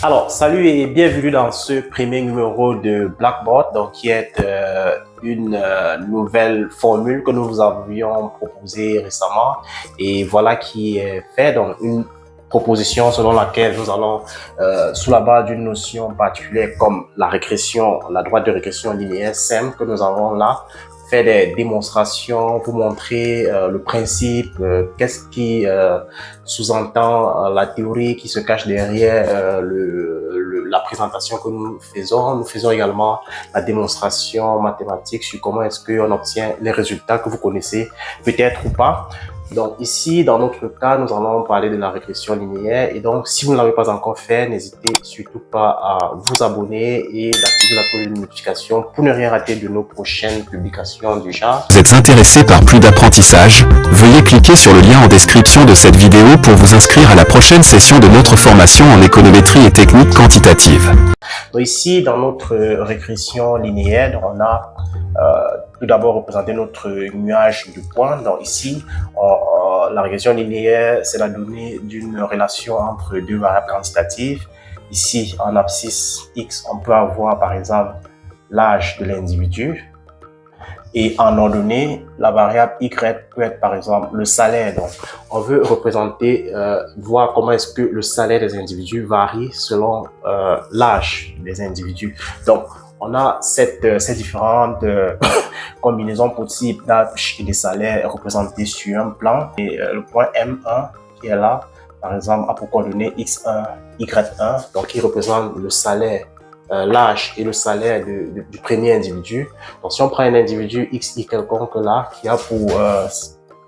Alors, salut et bienvenue dans ce premier numéro de Blackboard, donc qui est une nouvelle formule que nous vous avions proposée récemment et voilà qui est fait. Donc, une proposition selon laquelle nous allons, sous la base d'une notion particulière comme la régression, la droite de régression linéaire simple que nous avons là, faire des démonstrations pour montrer le principe, qu'est-ce qui sous-entend la théorie qui se cache derrière la présentation que nous faisons. Nous faisons également la démonstration mathématique sur comment est-ce qu'on obtient les résultats que vous connaissez peut-être ou pas. Donc ici, dans notre cas, nous allons parler de la régression linéaire. Et donc, si vous ne l'avez pas encore fait, n'hésitez surtout pas à vous abonner et d'activer la cloche de notification pour ne rien rater de nos prochaines publications du genre. Vous êtes intéressé par plus d'apprentissage? Veuillez cliquer sur le lien en description de cette vidéo pour vous inscrire à la prochaine session de notre formation en économétrie et techniques quantitatives. Donc ici, dans notre régression linéaire, on a tout d'abord représenté notre nuage de points. Donc ici, la régression linéaire, c'est la donnée d'une relation entre deux variables quantitatives. Ici, en abscisse X, on peut avoir par exemple l'âge de l'individu. Et en ordonnée, la variable Y peut être par exemple le salaire. Donc, on veut représenter, voir comment est-ce que le salaire des individus varie selon l'âge des individus. Donc, on a ces différentes combinaisons possibles d'âge et de salaire représentées sur un plan. Et le point M1 qui est là, par exemple, a pour coordonnées X1, Y1, donc qui représente le salaire, l'âge et le salaire du premier individu. Donc, si on prend un individu XI quelconque là, qui a pour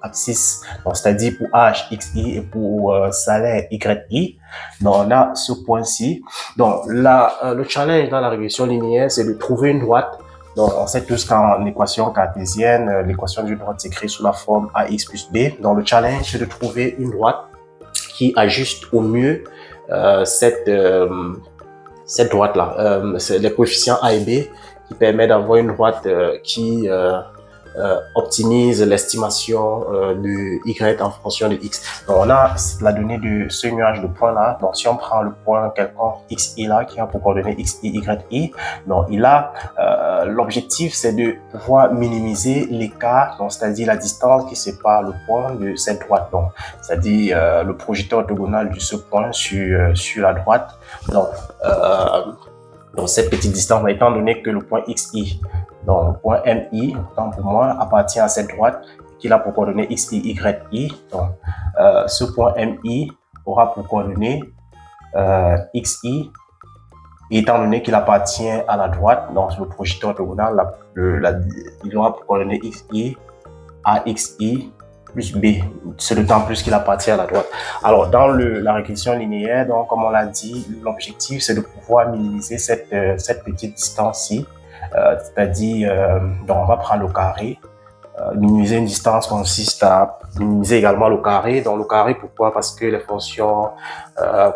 abscisse, c'est-à-dire pour âge XI et pour salaire YI, donc on a ce point-ci. Donc, le challenge dans la régression linéaire, c'est de trouver une droite. Donc, on sait tous qu'en équation cartésienne, l'équation d'une droite s'écrit sous la forme AX plus B. Donc, le challenge, c'est de trouver une droite qui ajuste au mieux cette droite-là, c'est les coefficients A et B qui permet d'avoir une droite qui optimise l'estimation de Y en fonction de X. Donc, on a la donnée de ce nuage de points-là. Donc, si on prend le point quelconque XI là, qui a pour coordonnées XI, YI, donc, l'objectif, c'est de pouvoir minimiser l'écart, c'est-à-dire la distance qui sépare le point de cette droite. Donc, c'est-à-dire le projecteur orthogonal de ce point sur la droite. Donc, cette petite distance, étant donné que le point XI, donc le point MI, autant pour moi, appartient à cette droite qui a pour coordonnées XI, YI. Donc, ce point MI aura pour coordonnées XI, étant donné qu'il appartient à la droite, donc le projecteur orthogonal, il aura pour coordonnées XI, AXI, plus B, c'est d'autant plus qu'il appartient à la droite. Alors, dans la régression linéaire, donc, comme on l'a dit, l'objectif, c'est de pouvoir minimiser cette petite distance-ci. C'est-à-dire, donc, on va prendre le carré. Minimiser une distance consiste à minimiser également le carré. Donc, le carré, pourquoi? Parce que les fonctions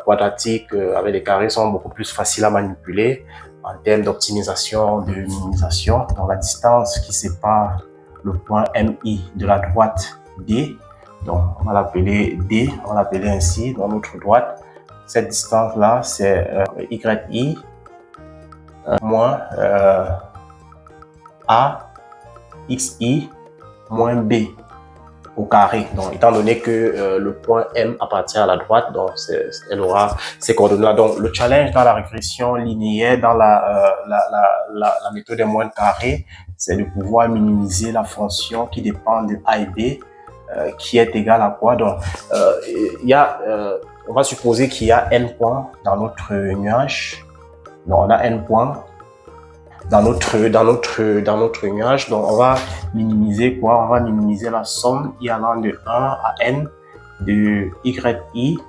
quadratiques avec des carrés sont beaucoup plus faciles à manipuler en termes d'optimisation, de minimisation. Donc, la distance qui sépare le point MI de la droite D, donc on va l'appeler D, on va l'appeler ainsi dans notre droite. Cette distance-là, c'est YI moins A XI moins B au carré. Donc, étant donné que le point M appartient à la droite, donc elle aura ces coordonnées-là. Donc, le challenge dans la régression linéaire, dans la méthode des moindres carrés, c'est de pouvoir minimiser la fonction qui dépend de A et B, qui est égale à quoi? Donc, on va supposer qu'il y a n points dans notre nuage. Donc, on a n points dans notre nuage. Donc, on va minimiser quoi? On va minimiser la somme y allant de 1 à n de YI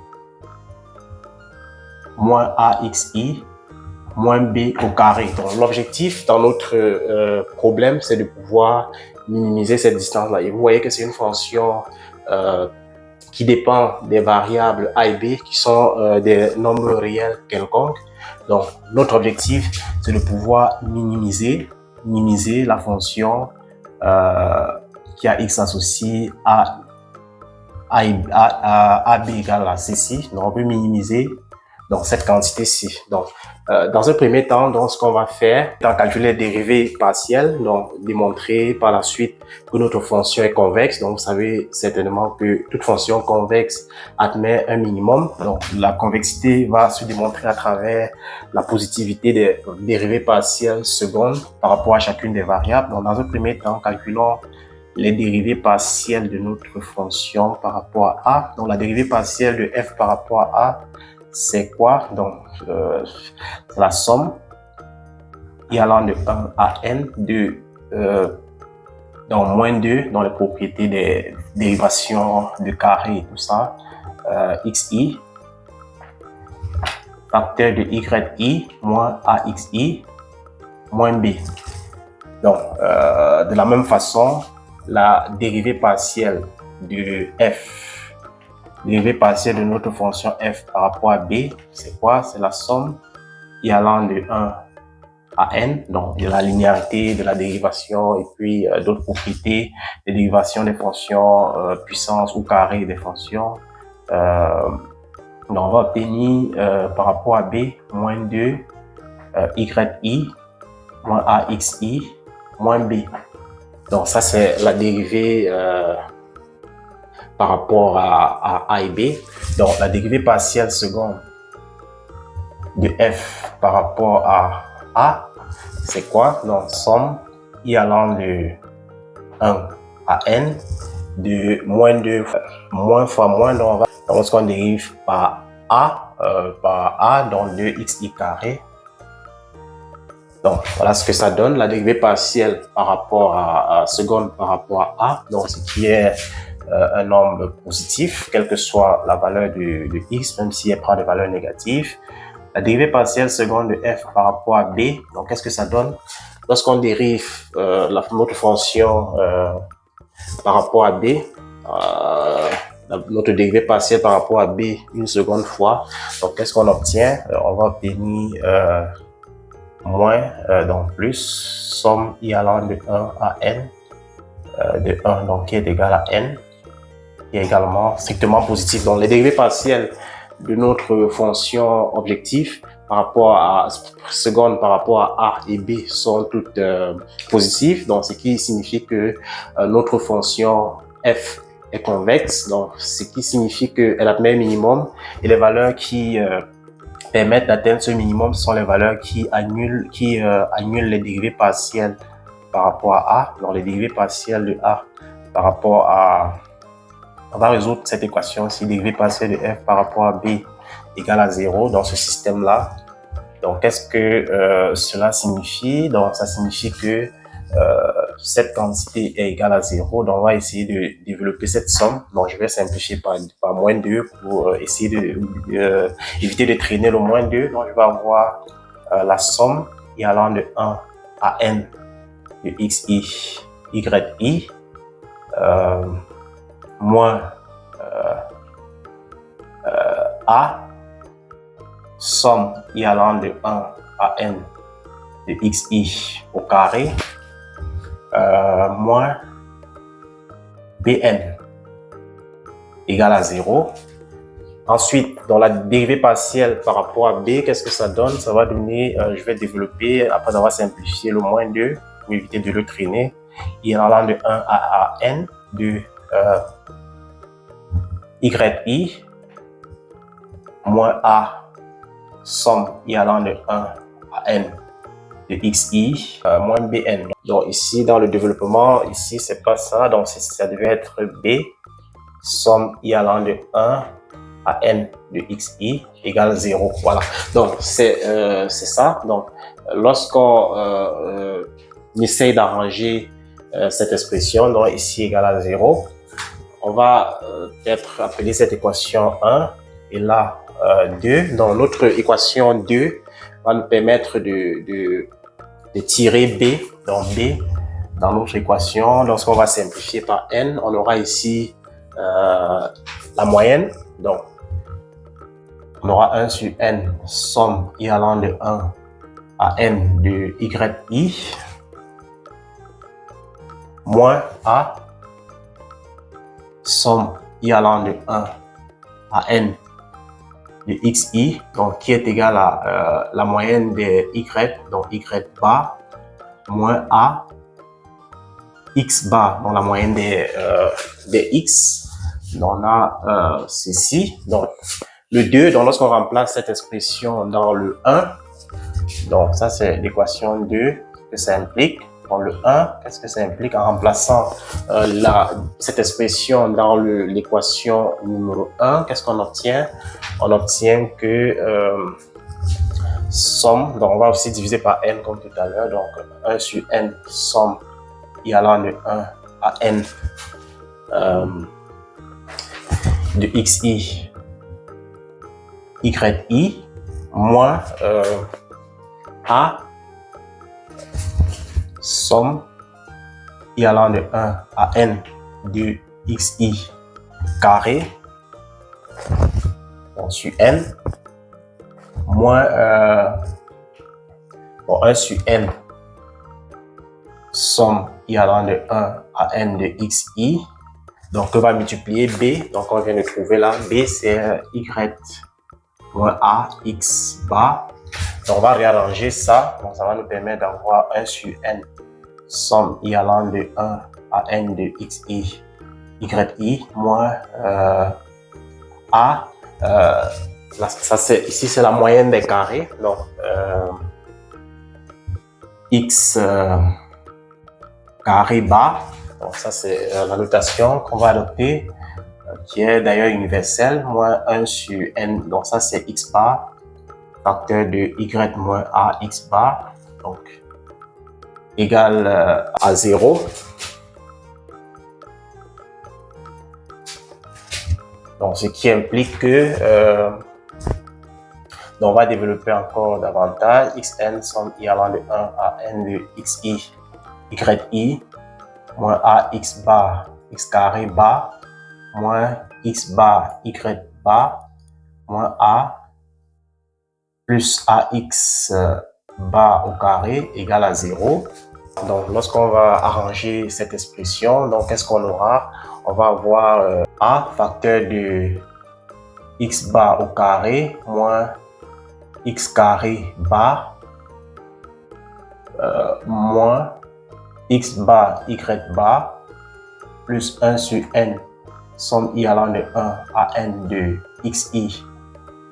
moins AXI moins B au carré. Donc, l'objectif dans notre problème, c'est de pouvoir minimiser cette distance-là. Et vous voyez que c'est une fonction qui dépend des variables A et B, qui sont des nombres réels quelconques. Donc, notre objectif, c'est de pouvoir minimiser la fonction qui a x associé à b égale à ceci. Donc, on peut minimiser donc cette quantité-ci. Donc, dans un premier temps, donc, ce qu'on va faire, dans calculer les dérivées partielles, donc démontrer par la suite que notre fonction est convexe. Donc, vous savez certainement que toute fonction convexe admet un minimum. Donc, la convexité va se démontrer à travers la positivité des dérivées partielles secondes par rapport à chacune des variables. Donc, dans un premier temps, calculons les dérivées partielles de notre fonction par rapport à A. Donc, la dérivée partielle de f par rapport à A, c'est quoi? Donc, c'est la somme y allant de 1 à n de donc moins 2 dans les propriétés des dérivations de carré et tout ça, xi, facteur de yi moins axi moins b. Donc, de la même façon, la dérivée partielle de f, dérivée partielle de notre fonction f par rapport à b, c'est quoi? C'est la somme y allant de 1 à n, donc de la linéarité de la dérivation et puis d'autres propriétés des dérivations des fonctions puissance ou carré des fonctions. Donc on va obtenir par rapport à b moins 2 yi moins axi moins b. Donc ça c'est la dérivée par rapport à A et B. Donc la dérivée partielle seconde de f par rapport à A, c'est quoi? Donc somme y allant de 1 à n de moins 2 moins fois moins. Donc lorsqu'on dérive par A, donc 2xi carré. Donc voilà ce que ça donne, la dérivée partielle par rapport à seconde par rapport à A, donc ce qui est un nombre positif, quelle que soit la valeur de x, même si elle prend des valeurs négatives. La dérivée partielle seconde de f par rapport à b, donc qu'est-ce que ça donne? Lorsqu'on dérive notre fonction par rapport à b, notre dérivée partielle par rapport à b une seconde fois, donc qu'est-ce qu'on obtient? On va obtenir moins, donc plus, somme y allant de 1 à n, de 1, donc qui est égal à n, qui est également strictement positif. Donc les dérivées partielles de notre fonction objectif par rapport à seconde par rapport à A et B sont toutes positives, donc ce qui signifie que notre fonction f est convexe, donc ce qui signifie qu'elle admet un minimum et les valeurs qui permettent d'atteindre ce minimum sont les valeurs qui annulent les dérivées partielles par rapport à A. Donc les dérivées partielles de A par rapport à... On va résoudre cette équation si dérivée partielle de f par rapport à b égale à 0 dans ce système-là. Donc, qu'est-ce que cela signifie? Donc, ça signifie que cette quantité est égale à 0. Donc, on va essayer de développer cette somme. Donc, je vais simplifier par moins 2 pour essayer éviter de traîner le moins 2. Donc, je vais avoir la somme y allant de 1 à n de xi, yi, moins a, somme y allant de 1 à n de xi au carré, moins bn égale à 0. Ensuite, dans la dérivée partielle par rapport à b, qu'est-ce que ça donne? Ça va donner, je vais développer, après avoir simplifié le moins 2, pour éviter de le traîner, y allant de 1 à n de yi moins a, somme y allant de 1 à n de xi moins bn. Donc ici dans le développement, ici c'est pas ça, donc ça devait être b, somme y allant de 1 à n de xi égale 0. Voilà, donc c'est ça. Donc lorsqu'on essaye d'arranger cette expression, donc ici égale à 0, on va peut-être appeler cette équation 1 et là 2. Donc notre équation 2 va nous permettre de tirer b, donc b dans notre équation. Lorsqu'on va simplifier par n, on aura ici la moyenne. Donc on aura 1 sur n, somme y allant de 1 à n de yi, moins a, somme y allant de 1 à n de xi, donc qui est égal à la moyenne des y, donc y bar, moins a, x bar, donc la moyenne des x. Donc on a ceci, donc le 2, donc lorsqu'on remplace cette expression dans le 1, donc ça c'est l'équation 2 que ça implique. Dans le 1, qu'est-ce que ça implique? En remplaçant cette expression dans l'équation numéro 1, qu'est-ce qu'on obtient? On obtient que somme, donc on va aussi diviser par n comme tout à l'heure, donc 1 sur n, somme y allant de 1 à n de xi, yi, moins a, somme y allant de 1 à n de xi carré, donc sur n, moins 1 sur n, somme y allant de 1 à n de xi, donc on va multiplier b, donc on vient de trouver là, b c'est y moins a x bar. Donc on va réarranger ça, donc ça va nous permettre d'avoir 1 sur n, somme y allant de 1 à n de xi, yi, moins a, ça c'est, ici c'est la moyenne des carrés, donc x carré bar, donc ça c'est la notation qu'on va adopter, qui est d'ailleurs universelle, moins 1 sur n, donc ça c'est x bar, facteur de y moins a x bar, donc égal à 0. Donc ce qui implique que donc on va développer encore davantage xn somme y allant de 1 à n de xi, yi, moins a x bar, x carré bar, moins x bar, y bar, moins a plus ax bar au carré égale à 0. Donc lorsqu'on va arranger cette expression, donc qu'est-ce qu'on aura? On va avoir a facteur de x bar au carré moins x carré bar moins x bar y bar plus 1 sur n, somme y allant de 1 à n de xi,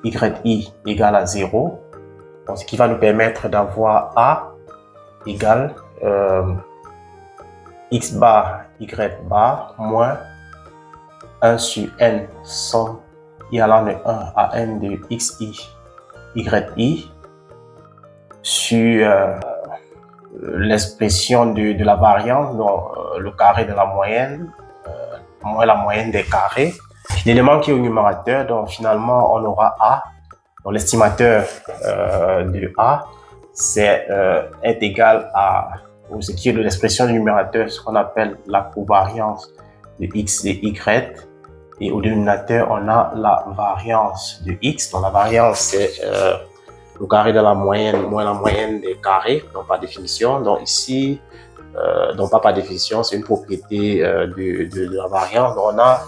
yi égale à 0. Donc, ce qui va nous permettre d'avoir a égale x bar, y bar, moins 1 sur n, somme y allant de 1 à n de xi, yi, sur l'expression de la variance, donc le carré de la moyenne, moins la moyenne des carrés. L'élément qui est au numérateur, donc finalement on aura a, donc l'estimateur de a est égal à ce qui est de l'expression du numérateur, ce qu'on appelle la covariance de x et y, et au dénominateur on a la variance de x. Donc la variance c'est le carré de la moyenne moins la moyenne des carrés, donc par définition. Donc ici, donc pas par définition, c'est une propriété de la variance. Donc on a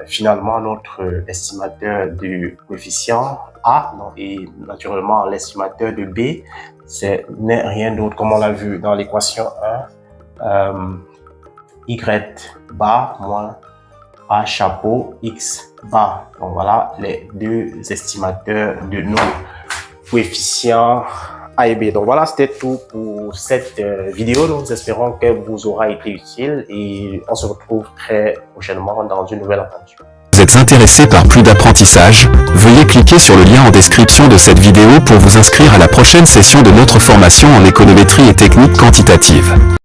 finalement notre estimateur du coefficient a, donc, et naturellement l'estimateur de b, n'est rien d'autre, comme on l'a vu dans l'équation 1, y bar moins a chapeau x bar. Donc voilà les deux estimateurs de nos coefficients A et B. Donc voilà, c'était tout pour cette vidéo. Nous espérons qu'elle vous aura été utile et on se retrouve très prochainement dans une nouvelle aventure. Vous êtes intéressé par plus d'apprentissage? Veuillez cliquer sur le lien en description de cette vidéo pour vous inscrire à la prochaine session de notre formation en économétrie et technique quantitative.